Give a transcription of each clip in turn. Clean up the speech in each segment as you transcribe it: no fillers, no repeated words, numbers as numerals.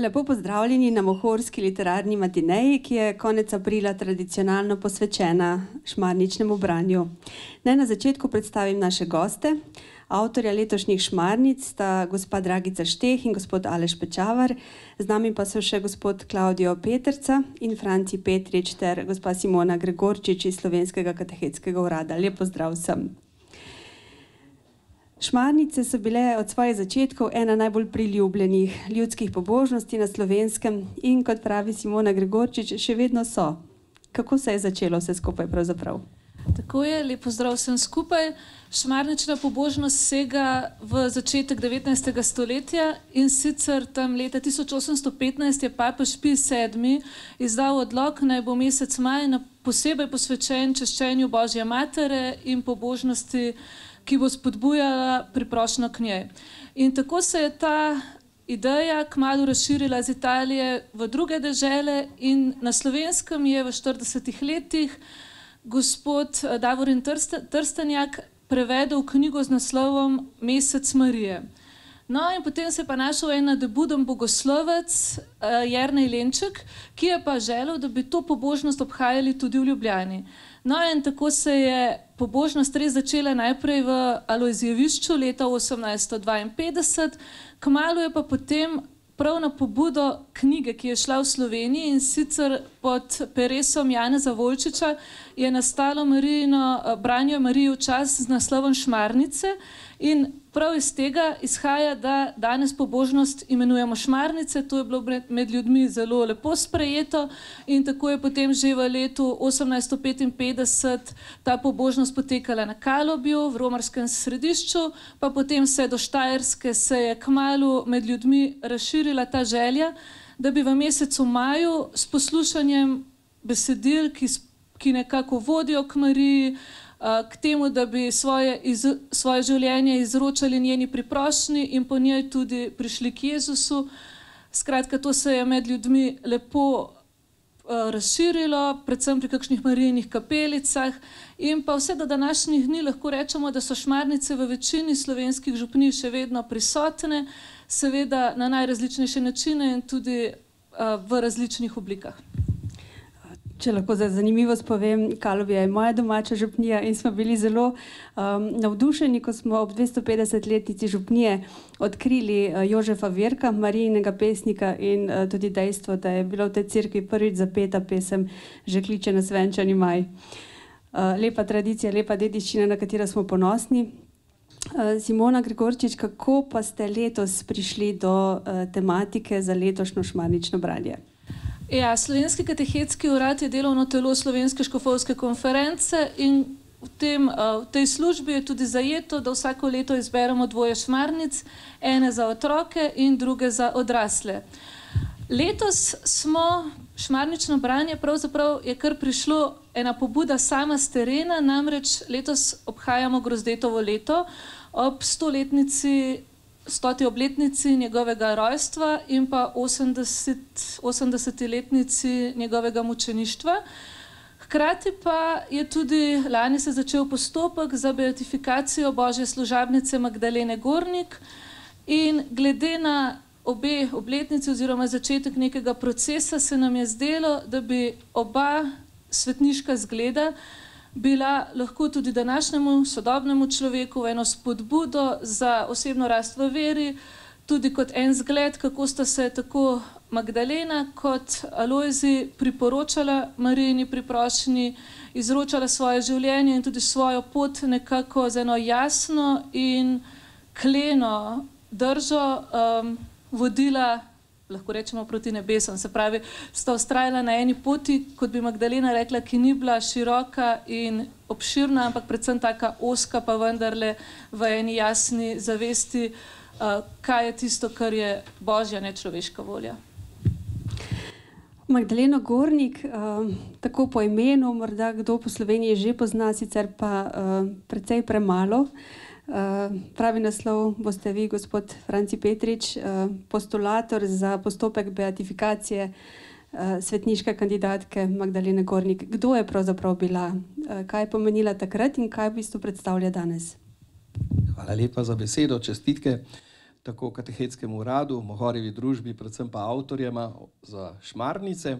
Lepo pozdravljeni na Mohorski literarni matineji, ki je konec aprila tradicionalno posvečena šmarničnemu branju. Naj na začetku predstavim naše goste. Avtorja letošnjih šmarnic sta gospa Dragica Šteh in gospod Aleš Pečavar, z nami pa so še gospod Klavdijo Peterca in Franci Petrič ter gospa Simona Gregorčič iz Slovenskega katehetskega urada. Lep pozdrav vsem. Šmarnice so bile od svojih začetkov ena najbolj priljubljenih ljudskih pobožnosti na Slovenskem in, kot pravi Simona Gregorčič, še vedno so. Kako se je začelo vse skupaj pravzaprav? Tako je, lep pozdrav vsem skupaj. Šmarnična pobožnost sega v začetek 19. stoletja in sicer tam leta 1815 je papež Pij VII. Izdal odlok, naj bo mesec maj posebej posvečen čaščenju Božje matere in pobožnosti, ki bo spodbujala priprošnjo k njej. In tako se je ta ideja kmalu razširila iz Italije v druge dežele in na Slovenskem je v 40 letih gospod Davorin Trstenjak prevedel knjigo z naslovom Mesec Marije. No in potem se je pa našel en nadebuden bogoslovec Jernej Lenček, ki je pa želel, da bi to pobožnost obhajali tudi v Ljubljani. No in tako se je pobožnost res začela najprej v Alojzijevišču leta 1852, kmalu je pa potem prav na pobudo knjige, ki je šla v Sloveniji in sicer pod peresom Janeza Volčiča, je nastalo branje Marije v čas z naslovom Šmarnice in prav iz tega izhaja, da danes pobožnost imenujemo Šmarnice. To je bilo med ljudmi zelo lepo sprejeto in tako je potem že v letu 1855 ta pobožnost potekala na Kalobju, v romarskem središču, pa potem se do Štajerske se je kmalu med ljudmi razširila ta želja, da bi v mesecu maju s poslušanjem besedil, ki nekako vodijo k Mariji, k temu, da bi svoje življenje izročali njeni priprošnji in po njej tudi prišli k Jezusu. Skratka, to se je med ljudmi lepo razširilo, predvsem pri kakšnih Marijinih kapelicah in pa vse do današnjih dni lahko rečemo, da so šmarnice v večini slovenskih župnij še vedno prisotne, seveda na najrazličnejše načine in tudi v različnih oblikah. Če lahko za zanimivost povem, Kalobja je moja domača župnija in smo bili zelo navdušeni, ko smo ob 250-letnici župnije odkrili Jožefa Virka, Marijinega pesnika in tudi dejstvo, da je bila v tej cerkvi prvič zapeta pesem Že kliče nas venčani maj. Lepa tradicija, lepa dediščina, na katero smo ponosni. Simona Gregorčič, kako pa ste letos prišli do tematike za letošnjo šmarnično branje? Ja, Slovenski katehetski urad je delovno telo Slovenske škofovske konference in v tej službi je tudi zajeto, da vsako leto izberemo 2 šmarnic, ene za otroke in druge za odrasle. Letos smo šmarnično branje, pravzaprav je kar prišlo ena pobuda sama z terena, namreč letos obhajamo Grozdetovo leto ob 100. obletnici njegovega rojstva in pa 80. letnici njegovega mučeništva. Hkrati pa je tudi lani se začel postopek za beatifikacijo Božje služabnice Magdalene Gornik in glede na obe obletnici oziroma začetek nekega procesa se nam je zdelo, da bi oba svetniška zgleda bila lahko tudi današnjemu sodobnemu človeku eno spodbudo za osebno rast v veri, tudi kot en zgled, kako sta se tako Magdalena kot Alojzij priporočala Marijini priprošnji, izročala svoje življenje in tudi svojo pot nekako z eno jasno in kleno držo vodila, lahko rečemo, proti nebesom. Se pravi, sta vztrajala na eni poti, kot bi Magdalena rekla, ki ni bila široka in obširna, ampak predvsem taka ozka, pa vendarle v eni jasni zavesti, kaj je tisto, kar je Božja, ne človeška volja. Magdaleno Gornik, tako po imenu, morda kdo po Sloveniji že pozna, sicer pa precej premalo. Pravi naslov boste vi, gospod Franci Petrič, postulator za postopek beatifikacije svetniške kandidatke Magdalene Gornik. Kdo je pravzaprav bila? Kaj je pomenila takrat in kaj v bistvu predstavlja danes? Hvala lepa za besedo, čestitke. tako Katehetskemu uradu, Mohorjevi družbi, predvsem pa avtorjema za Šmarnice.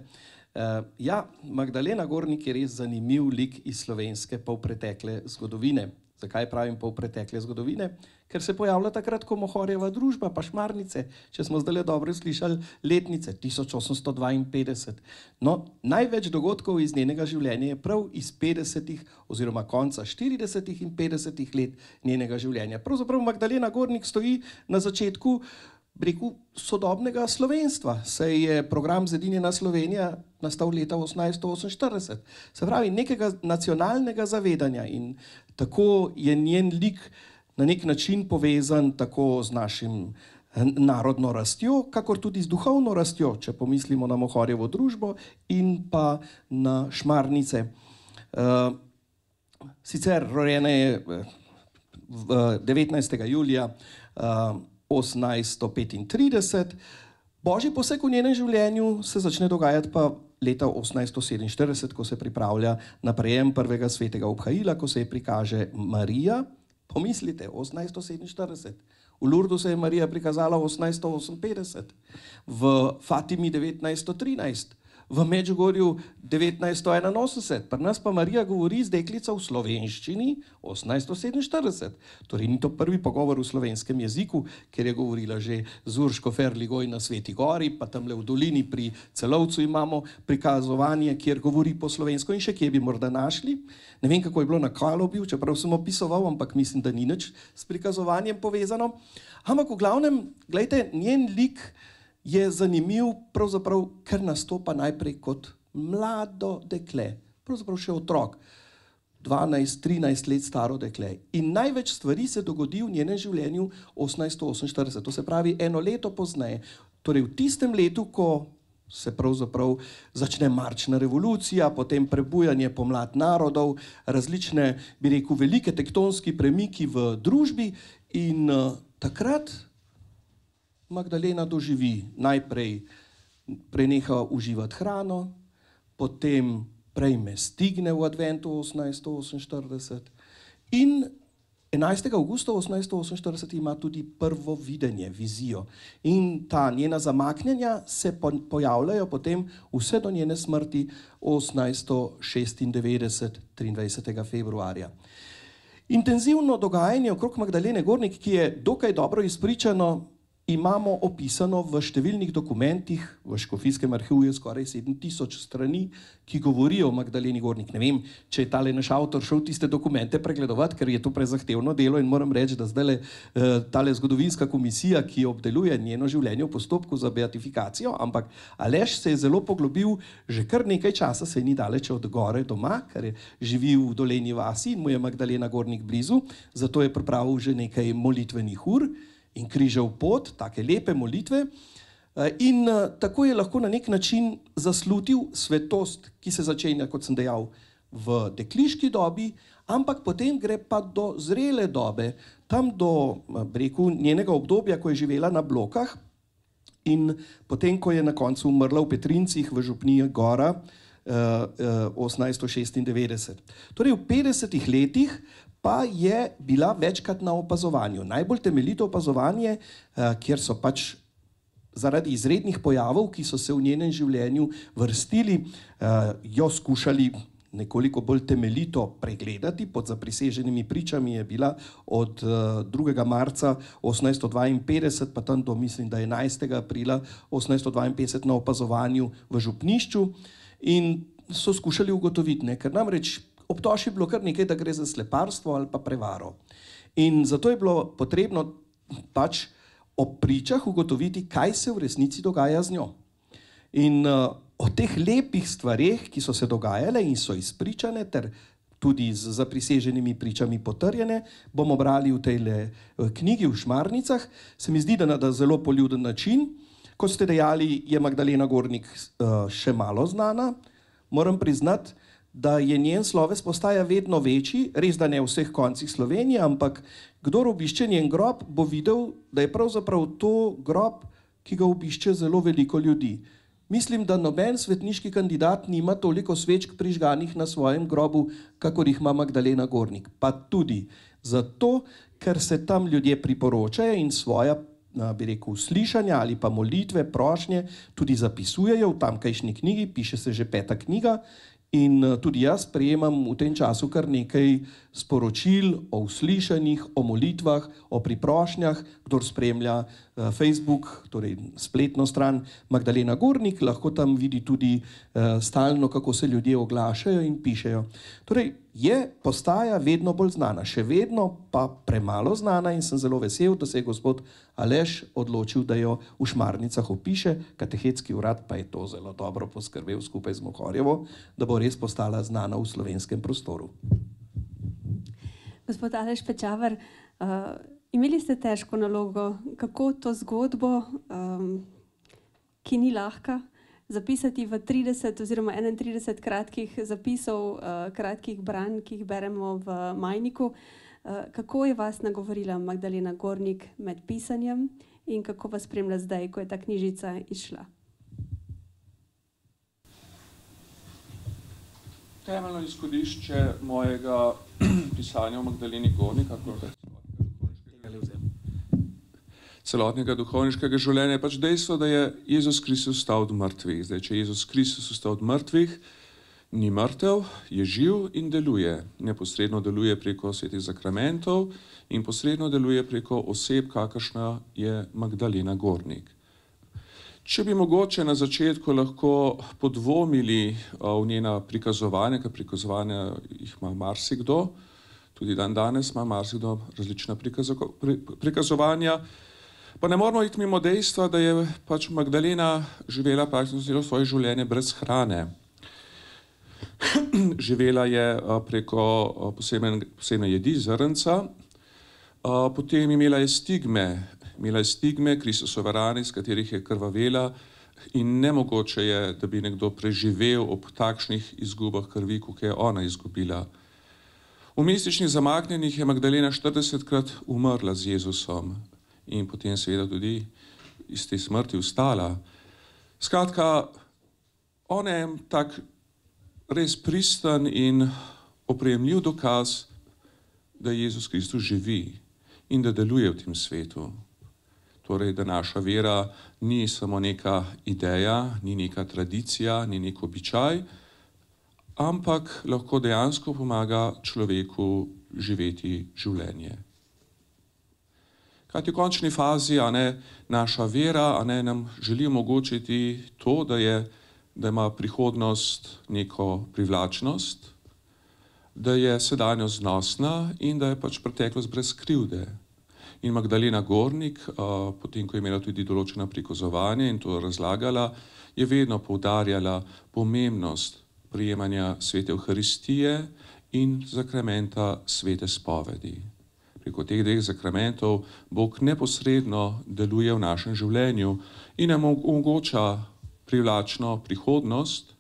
Ja, Magdalena Gornik je res zanimiv lik iz slovenske polpretekle zgodovine. Zakaj pravim polpretekle zgodovine? Ker se pojavlja takrat, ko Mohorjeva družba pa Šmarnice, če smo zdaj dobro slišali, letnice 1852. No, največ dogodkov iz njenega življenja je prav iz 50. oziroma konca 40. in 50. let njenega življenja. Pravzaprav Magdalena Gornik stoji na začetku, rekel, sodobnega slovenstva. Saj je program Zedinjena Slovenija nastal leta 1848. Se pravi, nekega nacionalnega zavedanja, in tako je njen lik na nek način povezan tako z našim narodno rastjo, kakor tudi z duhovno rastjo, če pomislimo na Mohorjevo družbo in pa na Šmarnice. Sicer rojena je 19. julija 1835. Božji poseg v njenem življenju se začne dogajati pa leta 1847, ko se pripravlja na prejem prvega svetega obhajila, ko se je prikaže Marija. Pomislite, 1847. V Lurdu se je Marija prikazala 1858, v Fatimi 1913, v Medžugorju 1981, pri nas pa Marija govori z deklico v slovenščini 1847. Torej ni to prvi pogovor v slovenskem jeziku, ker je govorila že z Urško Ferligoj na Sveti Gori, pa tamle v dolini pri Celovcu imamo prikazovanje, kjer govori po slovensko, in še kje bi morda našli. Ne vem, kako je bilo na Kalobju, čeprav sem opisoval, ampak mislim, da ni nič s prikazovanjem povezano. Ampak v glavnem, gledajte, njen lik je zanimiv, pravzaprav, ker nastopa najprej kot mlado dekle, pravzaprav še otrok, 12-13 let staro dekle. In največ stvari se dogodi v njenem življenju 1848, to se pravi eno leto pozneje. Torej v tistem letu, ko se pravzaprav začne marčna revolucija, potem prebujanje pomlad narodov, različne, bi rekel, velike tektonski premiki v družbi, in takrat Magdalena doživi, najprej preneha uživati hrano, potem prejme stigne v adventu 1848 in 11. augusta 1848 ima tudi prvo videnje, vizijo. In ta njena zamaknjenja se pojavljajo potem vse do njene smrti 1896, 23. februarja. Intenzivno dogajanje okrog Magdalene Gornik, ki je dokaj dobro izpričano, imamo opisano v številnih dokumentih, v Škofijskem arhivu je skoraj 7000 strani, ki govorijo o Magdaleni Gornik. Ne vem, če je tale naš avtor šel tiste dokumente pregledovati, ker je to prezahtevno delo, in moram reči, da zdaj tale zgodovinska komisija, ki obdeluje njeno življenje v postopku za beatifikacijo, ampak Aleš se je zelo poglobil že kar nekaj časa, se ni daleč od gore doma, ker je živi v Dolenji vasi in mu je Magdalena Gornik blizu, zato je pripravil že nekaj molitvenih ur in križev pot, take lepe molitve, in tako je lahko na nek način zaslutil svetost, ki se začenja, kot sem dejal, v dekliški dobi, ampak potem gre pa do zrele dobe, tam do, rekel, njenega obdobja, ko je živela na Blokah, in potem, ko je na koncu umrla v Petrincih v župniji Gora 1896. Torej v 50 letih pa je bila večkrat na opazovanju. Najbolj temeljito opazovanje, kjer so pač zaradi izrednih pojavov, ki so se v njenem življenju vrstili, jo skušali nekoliko bolj temeljito pregledati. Pod zapriseženimi pričami je bila od 2. marca 1852 pa tam do, mislim, da 11. aprila 1852 na opazovanju v župnišču, in so skušali ugotoviti, ker namreč obtož je bilo kar nekaj, da gre za sleparstvo ali pa prevaro. In zato je bilo potrebno pač ob pričah ugotoviti, kaj se v resnici dogaja z njo. In o teh lepih stvareh, ki so se dogajale in so izpričane, ter tudi z zapriseženimi pričami potrjene, bomo brali v tej knjigi v Šmarnicah. Se mi zdi, da na zelo poljuden način. Kot ste dejali, je Magdalena Gornik še malo znana. Moram priznati, da je njen sloves postaja vedno večji, res da ne v vseh koncih Slovenije, ampak kdor obišče njen grob, bo videl, da je pravzaprav to grob, ki ga obišče zelo veliko ljudi. Mislim, da noben svetniški kandidat nima toliko svečk prižganih na svojem grobu, kakor jih ima Magdalena Gornik. Pa tudi zato, ker se tam ljudje priporočajo in svoja bi rekel, slišanja ali pa molitve, prošnje tudi zapisujejo v tamkajšnji knjigi, piše se že 5. knjiga. In tudi jaz prejemam v tem času kar nekaj sporočil o uslišanjih, o molitvah, o priprošnjah. Kdor spremlja Facebook, torej spletno stran Magdalena Gornik, lahko tam vidi tudi stalno, kako se ljudje oglašajo in pišejo. Torej, postaja vedno bolj znana, še vedno pa premalo znana in sem zelo vesel, da se je gospod Aleš odločil, da jo v Šmarnicah opiše. Katehetski urad pa je to zelo dobro poskrbel skupaj z Mohorjevo, da bo res postala znana v slovenskem prostoru. Gospod Aleš Pečavar, imeli ste težko nalogo, kako to zgodbo, ki ni lahka, zapisati v 30 oziroma 31 kratkih zapisov, kratkih branj, ki jih beremo v Majniku. Kako je vas nagovorila Magdalena Gornik med pisanjem in kako vas spremlja zdaj, ko je ta knjižica izšla? Temeljno izhodišče mojega pisanja o Magdaleni Gornik, celotnega duhovniškega življenja, je pač dejstvo, da je Jezus Kristus vstal od mrtvih. Zdaj, če Jezus Kristus vstal od mrtvih, ni mrtev, je živ in deluje. Neposredno deluje preko svetih zakramentov in posredno deluje preko oseb, kakršna je Magdalena Gornik. Če bi mogoče na začetku lahko podvomili v njena prikazovanja, ker prikazovanja jih ima marsikdo, tudi dan danes ima marsikdo različna prikazovanja, pa ne moramo iti mimo dejstva, da je pač Magdalena živela praktično celo svoje življenje brez hrane. Živela je preko posebne jedi, zrnca, potem imela je stigme, Kristusove rane, iz katerih je krvavela in nemogoče je, da bi nekdo preživel ob takšnih izgubah krvi, kot je ona izgubila. V mističnih zamaknjenih je Magdalena 40-krat umrla z Jezusom in potem seveda tudi iz te smrti vstala. Skratka, ona je tak res pristen in oprijemljiv dokaz, da Jezus Kristus živi in da deluje v tem svetu. Torej, da naša vera ni samo neka ideja, ni neka tradicija, ni nek običaj, ampak lahko dejansko pomaga človeku živeti življenje. Kajti v končni fazi, naša vera nam želi omogočiti to, da ima prihodnost neko privlačnost, da je sedanjost znosna in da je pač preteklost brez krivde. In Magdalena Gornik, potem ko je imela tudi določena prikazovanja in to razlagala, je vedno poudarjala pomembnost prijemanja svete Evharistije in zakramenta svete spovedi. Preko teh dveh zakramentov Bog neposredno deluje v našem življenju in nam omogoča privlačno prihodnost,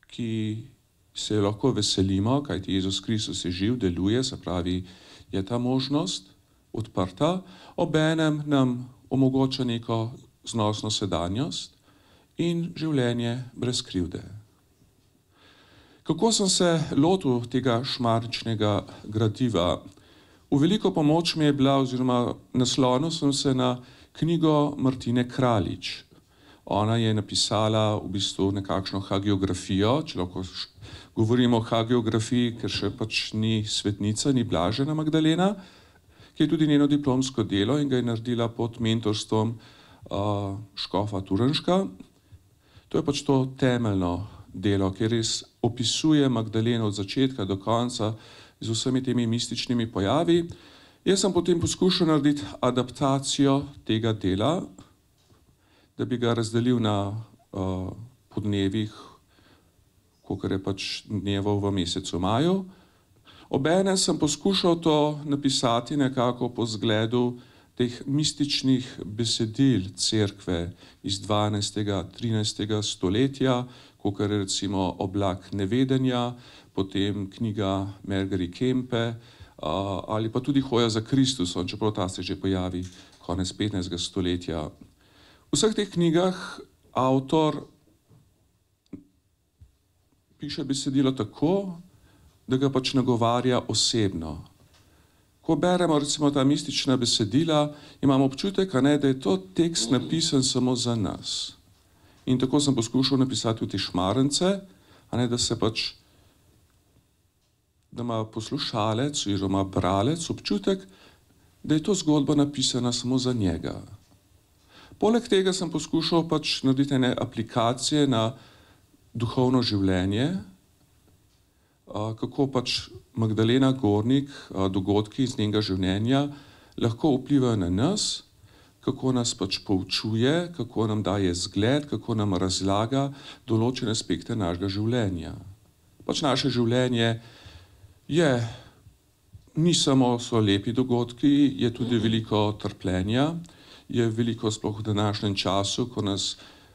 ki se lahko veselimo, kajti Jezus Kristus je živ, deluje, se pravi, je ta možnost odprta, obenem nam omogoča neko znosno sedanjost in življenje brez krivde. Kako sem se lotil tega šmarničnega gradiva? V veliko pomoč mi je bila, oziroma naslonil sem se na knjigo Martine Kraljič. Ona je napisala v bistvu nekakšno hagiografijo, če lahko govorimo o hagiografiji, ker še pač ni svetnica, ni blažena Magdalena, ki je tudi njeno diplomsko delo in ga je naredila pod mentorstvom škofa Turnška. To je pač to temeljno delo, ki res opisuje Magdaleno od začetka do konca z vsemi temi mističnimi pojavi. Jaz sem potem poskušal narediti adaptacijo tega dela, da bi ga razdelil na podnevih, kolikor je pač dnevov v mesecu maju. Obenem sem poskušal to napisati nekako po zgledu teh mističnih besedil cerkve iz 12. 13. stoletja, kolikor je recimo Oblak nevedenja, potem knjiga Margery Kempe ali pa tudi Hoja za Kristusom, čeprav ta se že pojavi konec 15. stoletja. V vseh teh knjigah avtor piše besedilo tako, da ga pač nagovarja osebno. Ko beremo recimo ta mistična besedila, imamo občutek, da je to tekst napisan samo za nas. In tako sem poskušal napisati v te šmarence, da se pač, da ima poslušalec oziroma bralec občutek, da je to zgodba napisana samo za njega. Poleg tega sem poskušal pač narediti ene aplikacije na duhovno življenje, kako pač Magdalena Gornik, dogodki iz njenega življenja lahko vplivajo na nas, kako nas pač poučuje, kako nam daje zgled, kako nam razlaga določene aspekte našega življenja. Pač naše življenje ni samo so lepi dogodki, je tudi veliko trpljenja, je veliko sploh v današnjem času, ko nas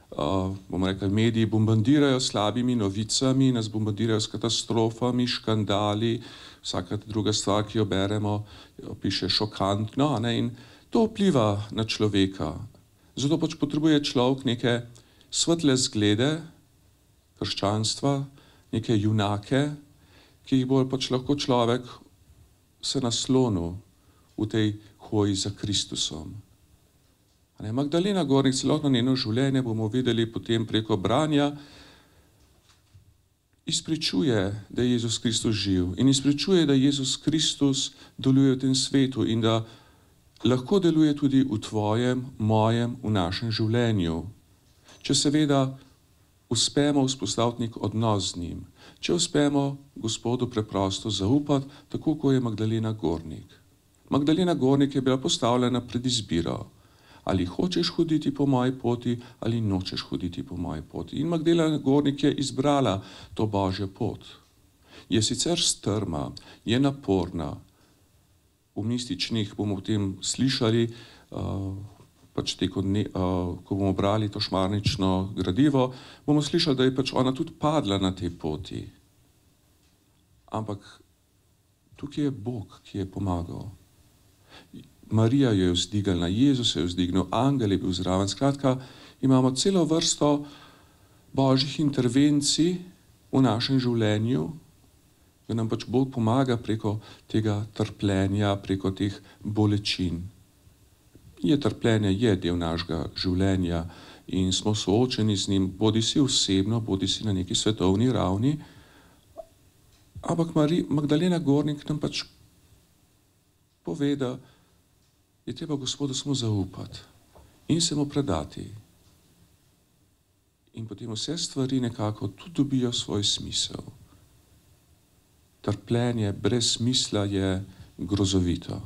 bomo rekli, mediji bombardirajo slabimi novicami, nas bombardirajo s katastrofami, škandali, vsaka druga stvar, ki jo beremo, piše šokantno, in to vpliva na človeka. Zato pač potrebuje človek neke svetle zglede krščanstva, neke junake, ki jih bo pač lahko človek se naslonil v tej hoji za Kristusom. Magdalena Gornik, celotno njeno življenje, bomo videli potem preko branja, izpričuje, da je Jezus Kristus živ in izpričuje, da Jezus Kristus deluje v tem svetu in da lahko deluje tudi v tvojem, mojem, v našem življenju. Če seveda uspemo vzpostaviti nek odnos z njim, če uspemo Gospodu preprosto zaupati, tako kot je Magdalena Gornik. Magdalena Gornik je bila postavljena pred izbiro. Ali hočeš hoditi po moji poti, ali nočeš hoditi po moji poti. In Magdalena Gornik je izbrala to Božjo pot. Je sicer strma, je naporna. V mističnih bomo o tem slišali, pač ko bomo brali to šmarnično gradivo, bomo slišali, da je pač ona tudi padla na tej poti. Ampak tukaj je Bog, ki je pomagal. Marija jo je vzdignila, Jezus je vzdignil, angel je bil zraven. Skratka, imamo celo vrsto božjih intervencij v našem življenju, da nam pač Bog pomaga preko tega trpljenja, preko teh bolečin. Trpljenje je del našega življenja in smo soočeni z njim, bodi si osebno, bodi si na neki svetovni ravni. Ampak Magdalena Gornik nam pač pove, da je treba Gospodu samo zaupati in se mu predati. In potem vse stvari nekako tudi dobijo svoj smisel. Trpljenje brez smisla je grozovito.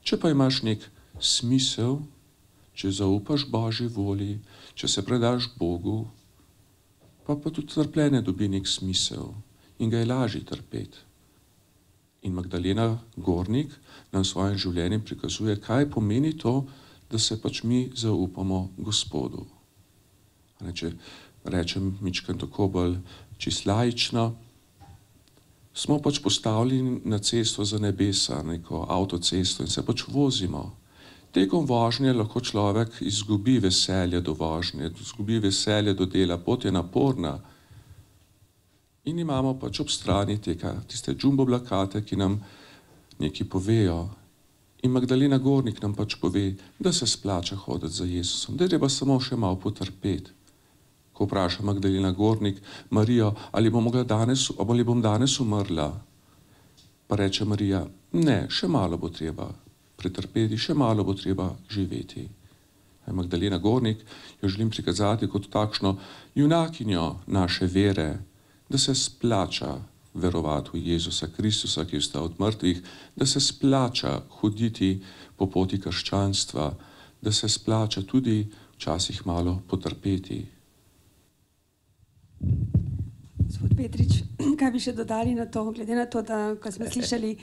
Če pa imaš nek smisel, če zaupaš Božji volji, če se predaš Bogu, pa tudi trpljenje dobi nek smisel in ga je lažje trpeti. In Magdalena Gornik nam svojim življenjem prikazuje, kaj pomeni to, da se pač mi zaupamo Gospodu. Če rečem mičkam tako bolj čisto laično, smo pač postavljeni na cesto za nebesa, neko avtocesto in se pač vozimo. Tekom vožnje lahko človek izgubi veselje do vožnje, izgubi veselje do dela, pot je naporna. In imamo pač ob strani tiste jumbo plakate, ki nam nekaj povejo. In Magdalena Gornik nam pač pove, da se splača hoditi za Jezusom, da je treba samo še malo potrpeti. Ko vpraša Magdalena Gornik Marijo, ali bom danes umrla, pa reče Marija, ne, še malo bo treba pretrpeti, še malo bo treba živeti. Magdalena Gornik jo želim prikazati kot takšno junakinjo naše vere, da se splača verovati v Jezusa Kristusa, ki je vstal od mrtvih, da se splača hoditi po poti krščanstva, da se splača tudi včasih malo potrpeti. Gospod Petrič, kaj bi še dodali na to, glede na to, da, ko smo slišali,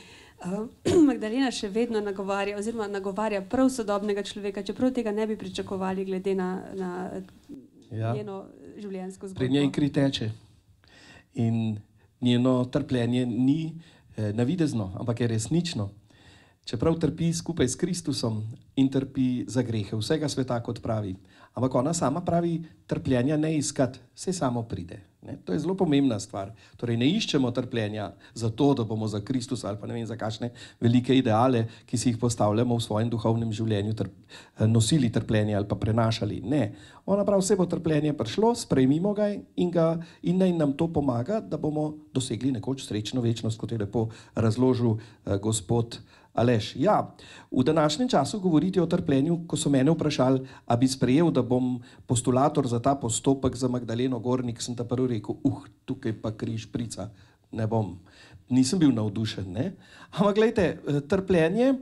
Magdalena še vedno nagovarja prav sodobnega človeka, čeprav tega ne bi pričakovali glede na njeno življenjsko zgodbo. Pri njej kri teče in njeno trpljenje ni navidezno, ampak je resnično. čeprav trpi skupaj s Kristusom in trpi za grehe vsega sveta, kot pravi. Ampak ona sama pravi, trpljenja ne iskati, vse samo pride. Ne? To je zelo pomembna stvar. Torej ne iščemo trpljenja zato, da bomo za Kristus ali pa ne vem za kakšne velike ideale, ki si jih postavljamo v svojem duhovnem življenju, nosili trpljenje ali pa prenašali. Ne. Ona pravi, vse bo trpljenje prišlo, sprejmimo ga in naj nam to pomaga, da bomo dosegli nekoč srečno večnost, kot je lepo razložil gospod Aleš. Ja, v današnjem času govoriti o trpljenju, ko so mene vprašali, a bi sprejel, da bom postulator za ta postopek za Magdaleno Gornik, sem ta prvi rekel, tukaj pa križ prica, ne bom. Nisem bil navdušen, ne? Ampak gledajte, trpljenje,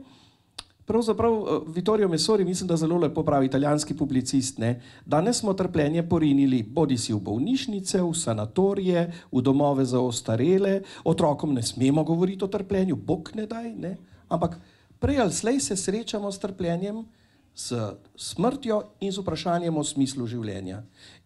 pravzaprav Vittorio Messori, mislim, da zelo lepo pravi, italijanski publicist, ne? Danes smo trpljenje porinili bodisi v bolnišnice, v sanatorije, v domove za ostarele, otrokom ne smemo govoriti o trpljenju, Bog ne daj, ne? Ampak prej ali slej se srečamo s trpljenjem, s smrtjo in z vprašanjem o smislu življenja.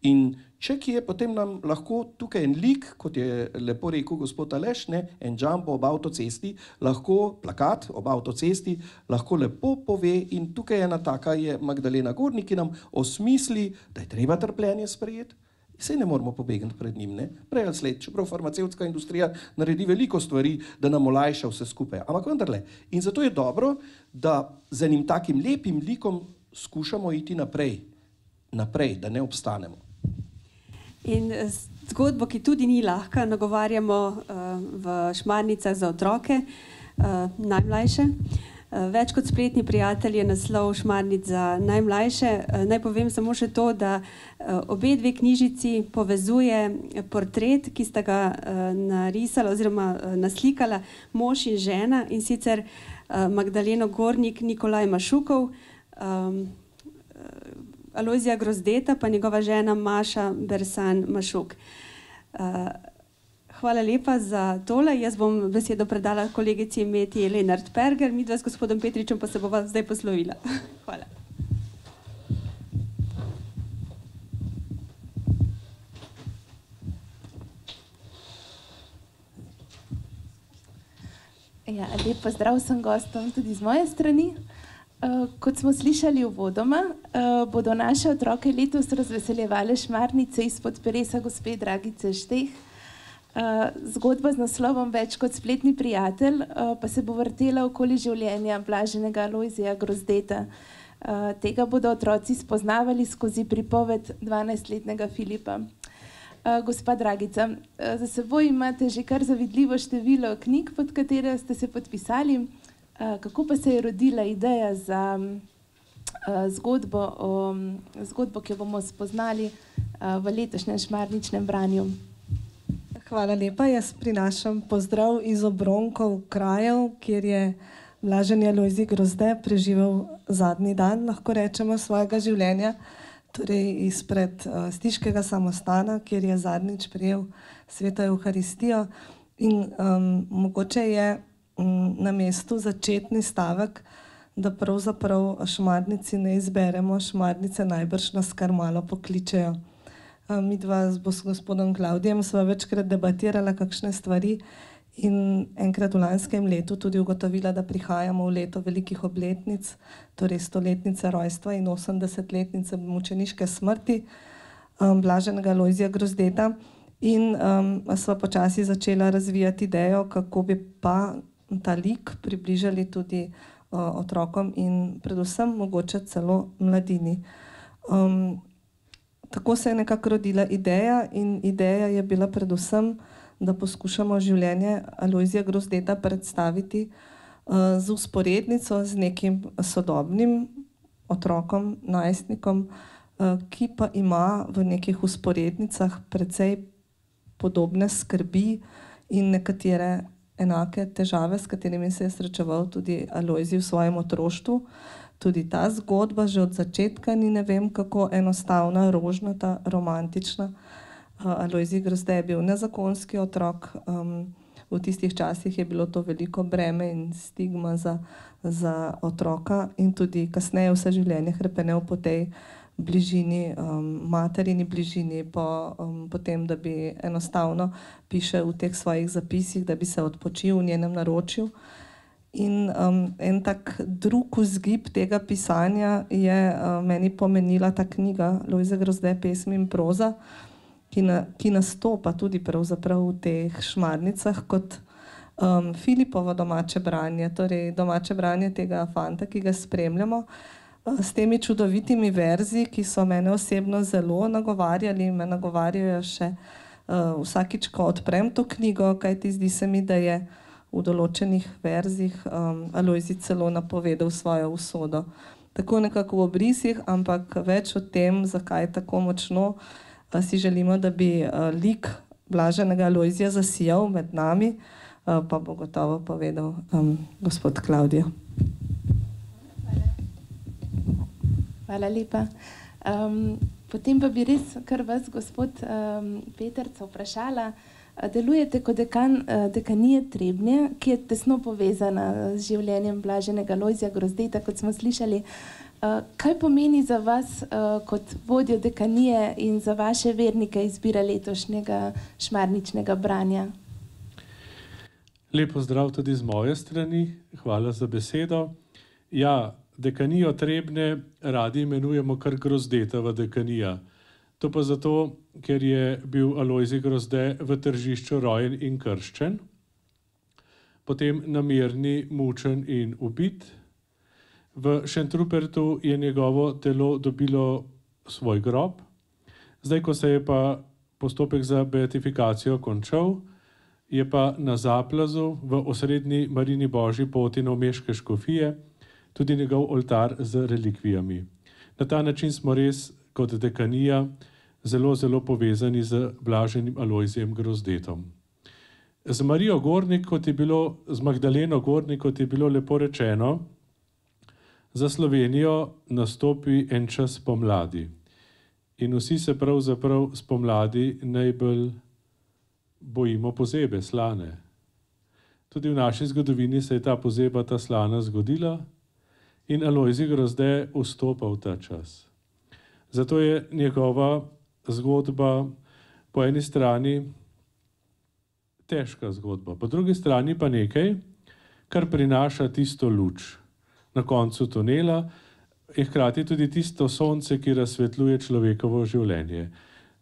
In če ki je, potem nam lahko tukaj en lik, kot je lepo rekel gospod Aleš, ne, en jumbo ob avtocesti, lahko plakat ob avtocesti, lahko lepo pove in tukaj ena taka je Magdalena Gornik, ki nam osmisli, da je treba trpljenje sprejeti. Saj ne moramo pobegniti pred njim, ne? Prej ali slej, čeprav farmacevtska industrija naredi veliko stvari, da nam olajša vse skupaj. Ampak vendarle. In zato je dobro, da z enim takim lepim likom skušamo iti naprej, da ne obstanemo. In zgodbo, ki tudi ni lahka, nagovarjamo v Šmarnicah za otroke, najmlajše. Več kot spletni prijatelj je naslov Šmarnic za najmlajše. Naj povem samo še to, da obe dve knjižici povezuje portret, ki sta ga narisala oziroma naslikala mož in žena, in sicer Magdaleno Gornik, Nikolaj Mašukov, Alojzija Grozdeta pa njegova žena Maša Bersan Mašuk. Hvala lepa za tole. Jaz bom besedo predala kolegici Meti Lenart Perger, midva s gospodom Petričem pa se bova zdaj poslovila. Hvala. Ja, lep pozdrav vsem gostom tudi z moje strani. Kot smo slišali uvodoma, bodo naše otroke letos razveseljevale Šmarnice izpod peresa gospe Dragice Šteh. Zgodba z naslovom Več kot spletni prijatelj pa se bo vrtela okoli življenja blaženega Alojzija Grozdeta. Tega bodo otroci spoznavali skozi pripoved 12-letnega Filipa. Gospa Dragica, za seboj imate že kar zavidljivo število knjig, pod katere ste se podpisali. Kako pa se je rodila ideja za zgodbo, ki jo bomo spoznali v letošnjem šmarničnem branju? Hvala lepa. Jaz prinašam pozdrav iz obronkov krajev, kjer je blaženi Alojzij Grozde preživel zadnji dan, lahko rečemo, svojega življenja, torej izpred Stiškega samostana, kjer je zadnjič prejel sveto Evharistijo. In mogoče je na mestu začetni stavek, da pravzaprav Šmarnici ne izberemo, Šmarnice najbrž nas kar malo pokličejo. Midva s gospodom Klavdijem sva večkrat debatirala kakšne stvari in enkrat v lanskem letu tudi ugotovila, da prihajamo v leto velikih obletnic, torej 100-letnice rojstva in 80-letnice mučeniške smrti blaženega Alojzija Grozdeta. In sva počasi začela razvijati idejo, kako bi pa ta lik približali tudi otrokom in predvsem mogoče celo mladini. Tako se je nekako rodila ideja in ideja je bila predvsem, da poskušamo življenje Alojzija Grozdeta predstaviti z usporednico z nekim sodobnim otrokom, najstnikom, ki pa ima v nekih usporednicah precej podobne skrbi in nekatere enake težave, s katerimi se je srečeval tudi Alojzij v svojem otroštvu. Tudi ta zgodba že od začetka ni ne vem kako enostavna, rožnata, romantična. Alojzij Grozde je bil nezakonski otrok. V tistih časih je bilo to veliko breme in stigma za otroka in tudi kasneje vse življenje hrepenel po tej bližini, materini bližini, po tem, da bi enostavno piše v teh svojih zapisih, da bi se odpočil v njenem naročju. In en tak drug vzgib tega pisanja je meni pomenila ta knjiga Lojze Grozde, Pesmi in proza, ki nastopa tudi pravzaprav v teh Šmarnicah kot Filipovo domače branje, torej domače branje tega fanta, ki ga spremljamo, s temi čudovitimi verzi, ki so mene osebno zelo nagovarjali, me nagovarjajo še vsakič, ko odprem to knjigo, kajti zdi se mi, da je v določenih verzih Alojzij celo napovedal svojo usodo. Tako nekako v obrisih, ampak več o tem, zakaj tako močno si želimo, da bi lik blaženega Alojzija zasijal med nami, pa bo gotovo povedal gospod Klavdijo. Hvala lepa. Potem pa bi res kar vas, gospod Peterca, vprašala. Delujete kot dekan dekanije Trebnje, ki je tesno povezana z življenjem blaženega Lojzija Grozdeta, kot smo slišali. Kaj pomeni za vas kot vodjo dekanije in za vaše vernike izbira letošnjega šmarničnega branja? Lep pozdrav tudi z moje strani, hvala za besedo. Ja, dekanijo Trebnje radi imenujemo kar Grozdetova dekanija. To pa zato, ker je bil Alojzij Grozde v Tržišču rojen in krščen, potem na Mirni mučen in ubit. V Šentrupertu je njegovo telo dobilo svoj grob. Zdaj, ko se je pa postopek za beatifikacijo končal, je pa na Zaplazu v osrednji Marini Božji poti Novomeške škofije tudi njegov oltar z relikvijami. Na ta način smo res kot dekanija zelo, zelo povezani z blaženim Alojzijem Grozdetom. Z Marijo Gornik, kot je bilo, z Magdaleno Gornik, kot je bilo lepo rečeno, za Slovenijo nastopi en čas pomladi. In vsi se pravzaprav spomladi najbolj bojimo pozebe, slane. Tudi v naši zgodovini se je ta pozeba, ta slana zgodila in Alojzij Grozde vstopa v ta čas. Zato je njegova zgodba po eni strani težka zgodba, po drugi strani pa nekaj, kar prinaša tisto luč na koncu tunela in hkrati tudi tisto sonce, ki razsvetljuje človekovo življenje.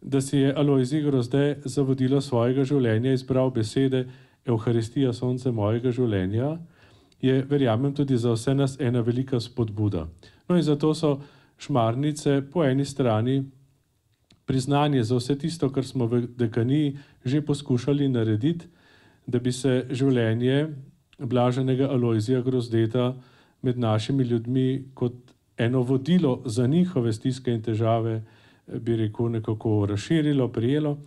Da si je Alojzij Grozde za vodilo svojega življenja izbral besede Evharistija, sonce mojega življenja, je, verjamem, tudi za vse nas ena velika spodbuda. No in zato so Šmarnice po eni strani priznanje za vse tisto, kar smo v dekaniji že poskušali narediti, da bi se življenje blaženega Alojzija Grozdeta med našimi ljudmi kot eno vodilo za njihove stiske in težave, bi rekel, nekako razširilo, prijelo.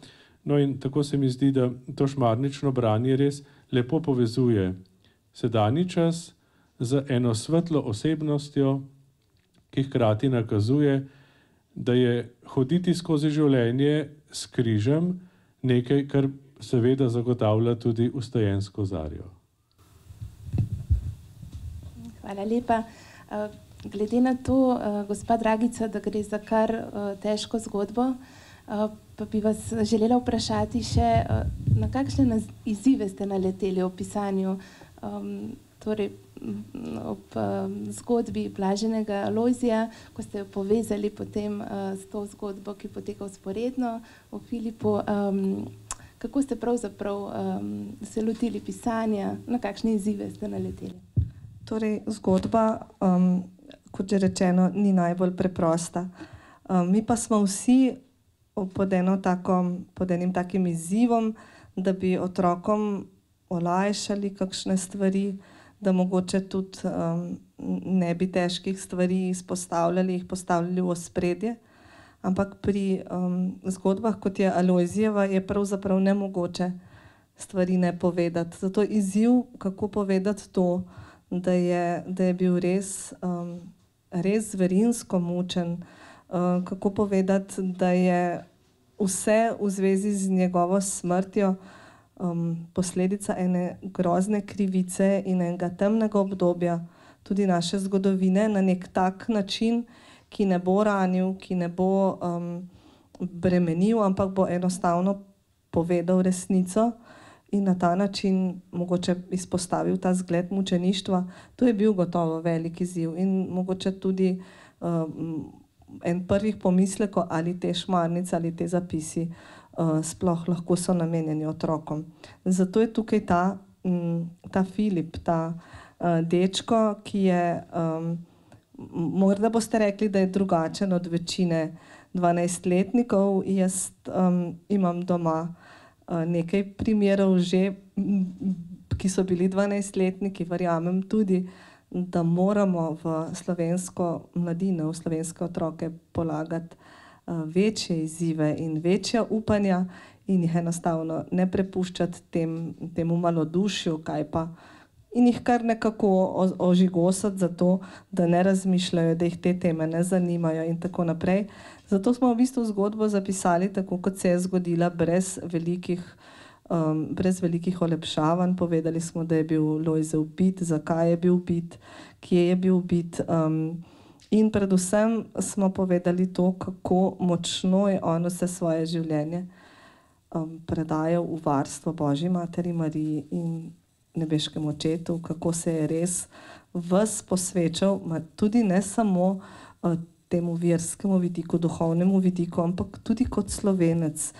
No in tako se mi zdi, da to šmarnično branje res lepo povezuje sedanji čas z eno svetlo osebnostjo, ki hkrati nakazuje, da je hoditi skozi življenje s križem nekaj, kar seveda zagotavlja tudi vstajensko zarjo. Hvala lepa. Glede na to, gospa Dragica, da gre za kar težko zgodbo, pa bi vas želela vprašati še, na kakšne izzive ste naleteli v pisanju, torej ob zgodbi blaženega Alojzija, ko ste jo povezali potem s to zgodbo, ki poteka vzporedno v Filipu. Kako ste pravzaprav se lotili pisanja, na kakšne izzive ste naleteli? Torej, zgodba, kot že rečeno, ni najbolj preprosta. Mi pa smo vsi pod enim takim izzivom, da bi otrokom olajšali kakšne stvari, da mogoče tudi ne bi težkih stvari izpostavljali, jih postavljali v ospredje. Ampak pri zgodbah, kot je Alojzijeva, je pravzaprav nemogoče stvari ne povedati. Zato izziv, kako povedati to, da je bil res zverinsko mučen, kako povedati, da je vse v zvezi z njegovo smrtjo posledica ene grozne krivice in enega temnega obdobja tudi naše zgodovine na nek tak način, ki ne bo ranil, ki ne bo bremenil, ampak bo enostavno povedal resnico in na ta način mogoče izpostavil ta zgled mučeništva. To je bil gotovo velik izziv in mogoče tudi en prvih pomislekov, ali te šmarnice ali te zapisi sploh lahko so namenjeni otrokom. Zato je tukaj ta Filip, ta dečko, ki je, morda boste rekli, da je drugačen od večine 12-letnikov. Jaz imam doma nekaj primerov že, ki so bili 12-letniki, verjamem tudi, da moramo v slovensko mladino, v slovenske otroke polagati večje izzive in večja upanja in jih enostavno ne prepuščati temu malodušju, kaj pa, in jih kar nekako ožigosati za to, da ne razmišljajo, da jih te teme ne zanimajo in tako naprej. Zato smo v bistvu zgodbo zapisali tako, kot se je zgodila, brez velikih olepšavanj. Povedali smo, da je bil Lojze ubit, zakaj je bil ubit, kje je bil ubit. In predvsem smo povedali to, kako močno je on vse svoje življenje predajal v varstvo Božji materi Mariji in nebeškemu očetu, kako se je res ves posvečal, tudi ne samo temu verskemu vidiku, duhovnemu vidiku, ampak tudi kot Slovenec.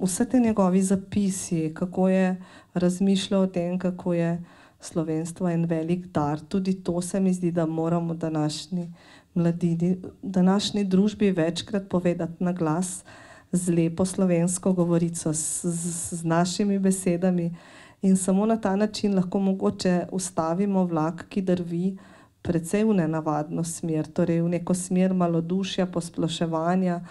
Vse te njegovi zapisi, kako je razmišljal o tem, kako je slovenstvo en velik dar, tudi to se mi zdi, da moramo današnji mladini, današnji družbi večkrat povedati na glas, z lepo slovensko govorico, z našimi besedami, in samo na ta način lahko mogoče ustavimo vlak, ki drvi precej v nenavadno smer, torej v neko smer malodušja, posploševanja,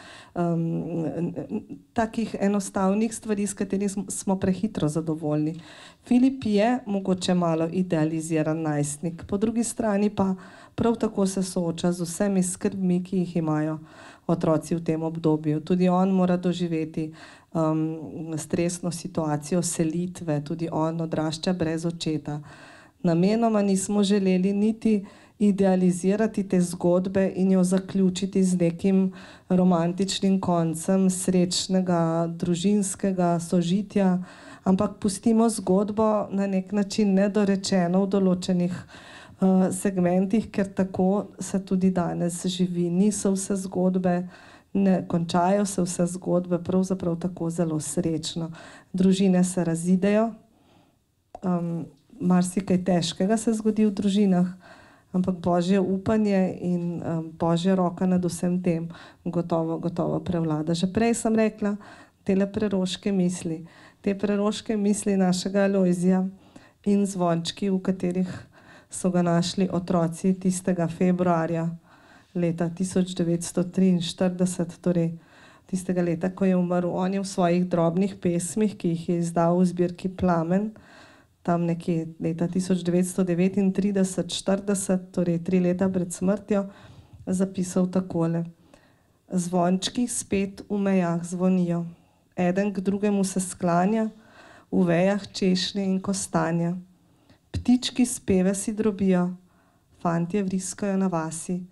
takih enostavnih stvari, s katerimi smo prehitro zadovoljni. Filip je mogoče malo idealiziran najstnik, po drugi strani pa prav tako se sooča z vsemi skrbmi, ki jih imajo otroci v tem obdobju. Tudi on mora doživeti stresno situacijo selitve, tudi on odrašča brez očeta. Namenoma nismo želeli niti idealizirati te zgodbe in jo zaključiti z nekim romantičnim koncem srečnega družinskega sožitja, ampak pustimo zgodbo na nek način nedorečeno v določenih segmentih, ker tako se tudi danes živi. Niso vse zgodbe, ne končajo se vse zgodbe pravzaprav tako zelo srečno. Družine se razidejo, marsikaj težkega se zgodi v družinah, ampak Božje upanje in Božja roka nad vsem tem gotovo prevlada. Že prej sem rekla, tele preroške misli, te preroške misli našega Lojzija in zvončki, v katerih so ga našli otroci tistega februarja leta 1943, torej tistega leta, ko je umrl. On je v svojih drobnih pesmih, ki jih je izdal v zbirki Plamen, tam nekje leta 1939-40, torej 3 leta pred smrtjo, zapisal takole. Zvončki spet v mejah zvonijo, eden k drugemu se sklanja, v vejah češnje in kostanja. Ptički speve si drobijo, fantje vriskajo na vasi,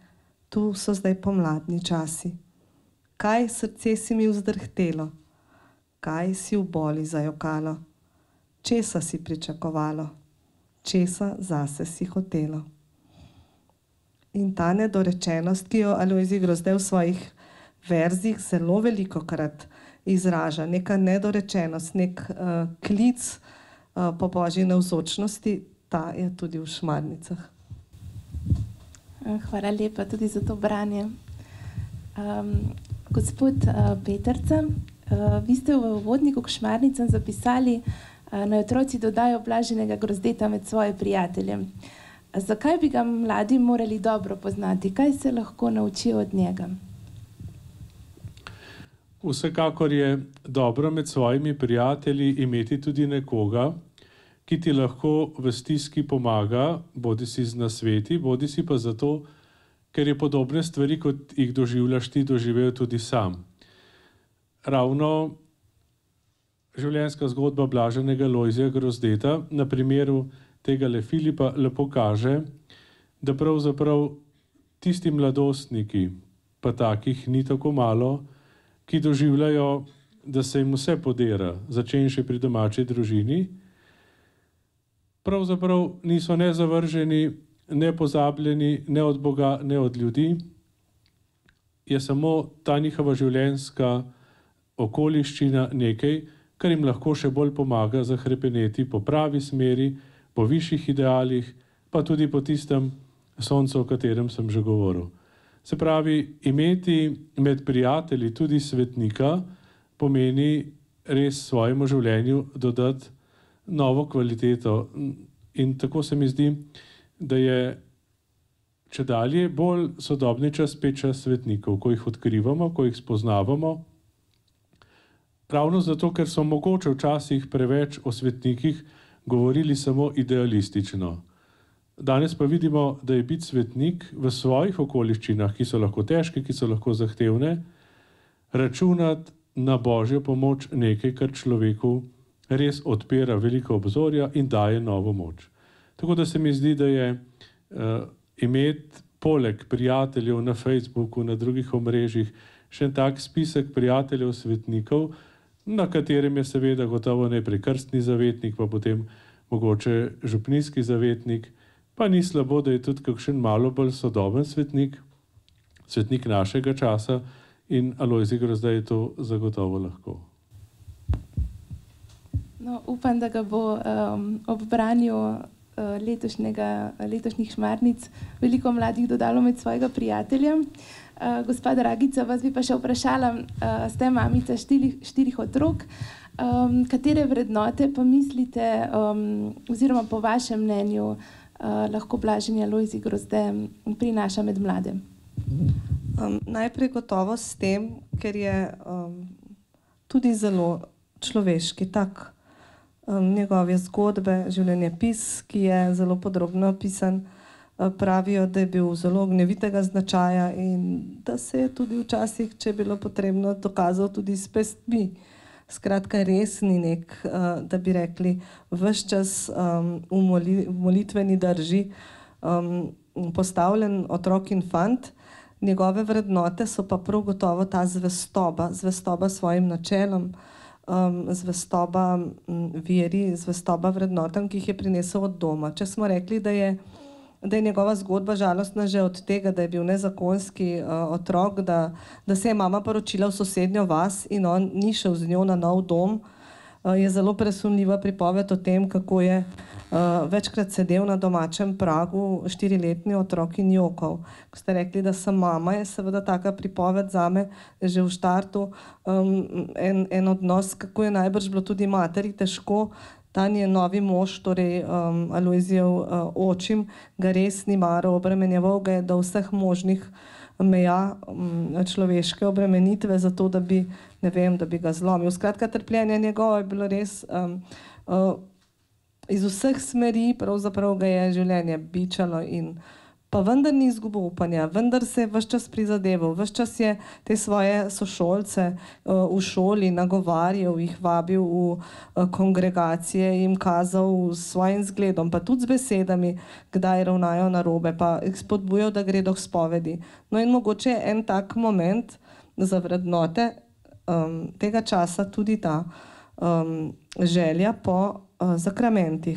tu so zdaj pomladni časi. Kaj srce si mi vzdrhtelo, kaj si v boli zajokalo, česa si pričakovalo, česa zase si hotelo. In ta nedorečenost, ki jo Alojzij Grozde v svojih verzih zelo velikokrat izraža, neka nedorečenost, nek klic po Božji navzočnosti, ta je tudi v Šmarnicah. Hvala lepa tudi za to branje. Gospod Peterca, vi ste v uvodniku k Šmarnicam zapisali, naj otroci dodajo Blaženega Grozdeta med svoje prijatelje. Zakaj bi ga mladi morali dobro poznati? Kaj se lahko naučijo od njega? Vsekakor je dobro med svojimi prijatelji imeti tudi nekoga, ki ti lahko v stiski pomaga, bodi si z nasveti, bodi si pa zato, ker je podobne stvari, kot jih doživljaš ti, doživel tudi sam. Ravno življenjska zgodba Blaženega Lojzija Grozdeta na primeru tegale Filipa lepo kaže, da pravzaprav tisti mladostniki, pa takih ni tako malo, ki doživljajo da se jim vse podira, začenši pri domači družini, pravzaprav niso ne zavrženi, ne pozabljeni, ne od Boga, ne od ljudi. Je samo ta njihova življenjska okoliščina nekaj, kar jim lahko še bolj pomaga zahrepeneti po pravi smeri, po višjih idealih, pa tudi po tistem soncu, o katerem sem že govoril. Se pravi, imeti med prijatelji tudi svetnika pomeni res svojemu življenju dodati novo kvaliteto. In tako se mi zdi, da je čedalje bolj sodobni čas spet čas svetnikov, ko jih odkrivamo, ko jih spoznavamo. Ravno zato, ker so mogoče včasih preveč o svetnikih govorili samo idealistično. Danes pa vidimo, da je biti svetnik v svojih okoliščinah, ki so lahko težke, ki so lahko zahtevne, računati na Božjo pomoč nekaj, kar človeku res odpira veliko obzorja in daje novo moč. Tako da se mi zdi, da je imeti poleg prijateljev na Facebooku, na drugih omrežjih, še en tak spisek prijateljev svetnikov, na katerem je seveda gotovo najprej krstni zavetnik, pa potem mogoče župnijski zavetnik, pa ni slabo, da je tudi kakšen malo bolj sodoben svetnik, svetnik našega časa, in Alojzij Grozdej je to zagotovo lahko. No, upam, da ga bo ob branju letošnjih šmarnic veliko mladih dodalo med svojega prijatelja. Gospa Dragica, vas bi pa še vprašala, ste mamica 4 otrok, katere vrednote pa mislite, oziroma po vašem mnenju, lahko blaženje Alojzij Grozdej prinaša med mlade? Najprej gotovo s tem, ker je tudi zelo človeški tak. Njegove zgodbe, življenjepis, ki je zelo podrobno opisan, pravijo, da je bil zelo ognjevitega značaja in da se je tudi včasih, če je bilo potrebno, dokazal tudi s pestmi. Skratka, res ni nek, da bi rekli, ves čas v molitveni drži postavljen otrok in fant. Njegove vrednote so pa prav gotovo ta zvestoba svojim načelom, zvestoba veri, zvestoba vrednotam, ki jih je prinesel od doma. Če smo rekli, da je njegova zgodba žalostna že od tega, da je bil nezakonski otrok, da se je mama poročila v sosednjo vas in on ni šel z njo na nov dom, je zelo presunljiva pripoved o tem, kako je večkrat sedel na domačem pragu 4-letni otrok in jokal. Ko ste rekli, da sem mama, je seveda taka pripoved zame že v štartu en odnos, kako je najbrž bilo tudi materi težko. Ta njen novi mož, torej Alojzijev očim, ga res ni maral, obremenjeval ga je do vseh možnih meja človeške obremenitve, zato da bi, ne vem, da bi ga zlomil. Skratka, trpljenje njegovo je bilo res iz vseh smeri, pravzaprav ga je življenje bičalo in pa vendar ni izgubil upanja, vendar se je ves čas prizadeval, ves čas je te svoje sošolce v šoli nagovarjal, jih vabil v kongregacije, jim kazal s svojim zgledom, pa tudi z besedami, kdaj ravnajo narobe, pa jih spodbujal, da gredo k spovedi. No in mogoče je en tak moment za vrednote tega časa tudi ta želja po zakramentih.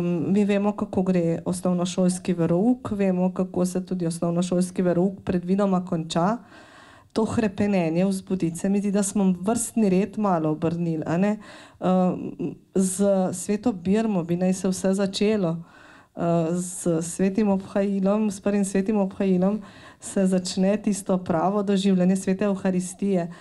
Mi vemo, kako gre osnovnošolski verouk, vemo, kako se tudi osnovnošolski verouk predvidoma konča. To hrepenenje vzbuditi. Se mi zdi, da smo vrstni red malo obrnili. Z sveto Birmo bi naj se vse začelo. S svetim obhajilom, s prvim svetim obhajilom se začne tisto pravo doživljanje svete Evharistije.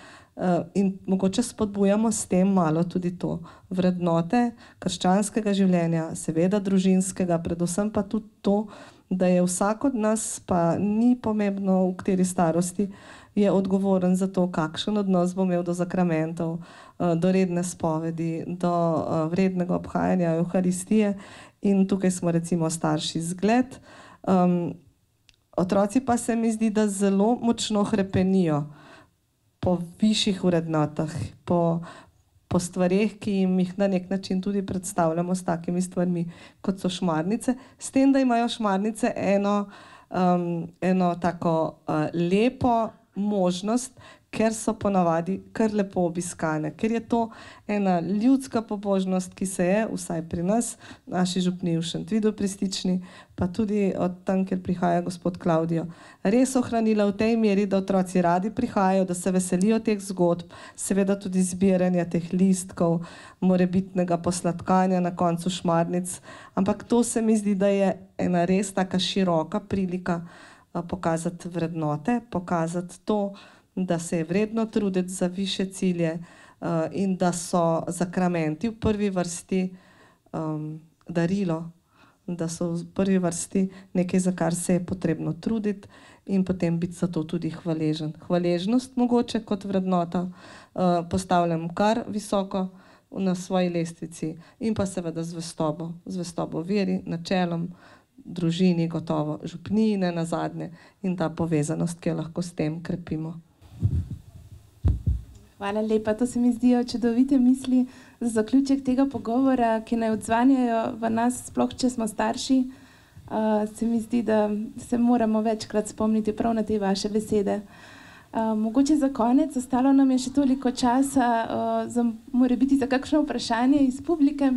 In mogoče spodbujamo s tem malo tudi to vrednote krščanskega življenja, seveda družinskega, predvsem pa tudi to, da je vsak od nas, pa ni pomembno v kateri starosti, je odgovoren za to, kakšen odnos bo imel do zakramentov, do redne spovedi, do vrednega obhajanja Evharistije in tukaj smo recimo starši zgled. Otroci pa se mi zdi, da zelo močno hrepenijo po višjih vrednotah, po stvareh, ki jim jih na nek način tudi predstavljamo s takimi stvarmi, kot so šmarnice, s tem, da imajo šmarnice eno tako lepo možnost, ker so ponavadi kar lepo obiskane, ker je to ena ljudska pobožnost, ki se je, vsaj pri nas, naši župniji v Šentvidu pri Stični, pa tudi od tam, kjer prihaja gospod Klaudijo, res ohranila v tej meri, da otroci radi prihajajo, da se veselijo teh zgodb, seveda tudi zbiranja teh listkov, morebitnega posladkanja na koncu šmarnic, ampak to se mi zdi, da je ena res taka široka prilika pokazati vrednote, pokazati to, da se je vredno truditi za više cilje in da so sakramenti v prvi vrsti darilo, da so v prvi vrsti nekaj, za kar se je potrebno truditi in potem biti za to tudi hvaležen. Hvaležnost mogoče kot vrednota postavljam kar visoko na svoji lestvici in pa seveda zvestobo veri, načelom, družini, gotovo župniji ne nazadnje in ta povezanost, ki jo lahko s tem krepimo. Hvala lepa, to se mi zdijo čudovite misli za zaključek tega pogovora, ki naj odzvanjajo v nas, sploh če smo starši. Se mi zdi, da se moramo večkrat spomniti prav na te vaše besede. Mogoče za konec, ostalo nam je še toliko časa, morebiti za kakšno vprašanje iz publike.